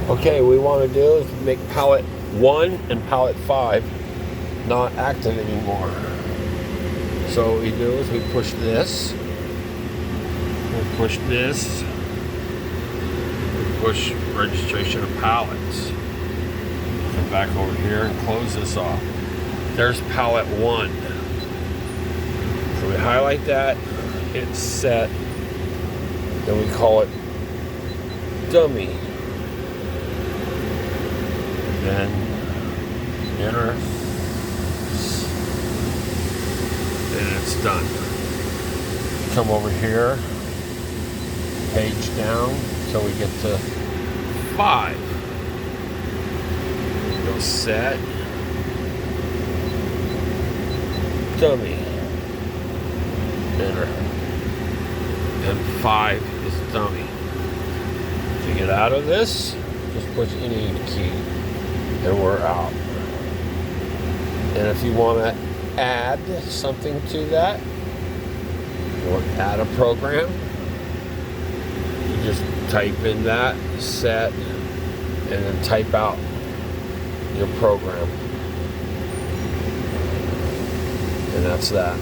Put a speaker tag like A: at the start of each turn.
A: Okay, we want to do is make pallet 1 and pallet 5 not active anymore. So what we do is we push this, we push this, we push registration of pallets. Come back over here and close this off. There's pallet 1. So we highlight that, it's set, then we call it dummy. Then enter, and it's done. Come over here, page down till we get to 5. Go set, dummy, enter, and 5 is dummy. To get out of this, just push any key. And we're out. And if you want to add something to that, or add a program, you just type in that, set, and then type out your program. And that's that.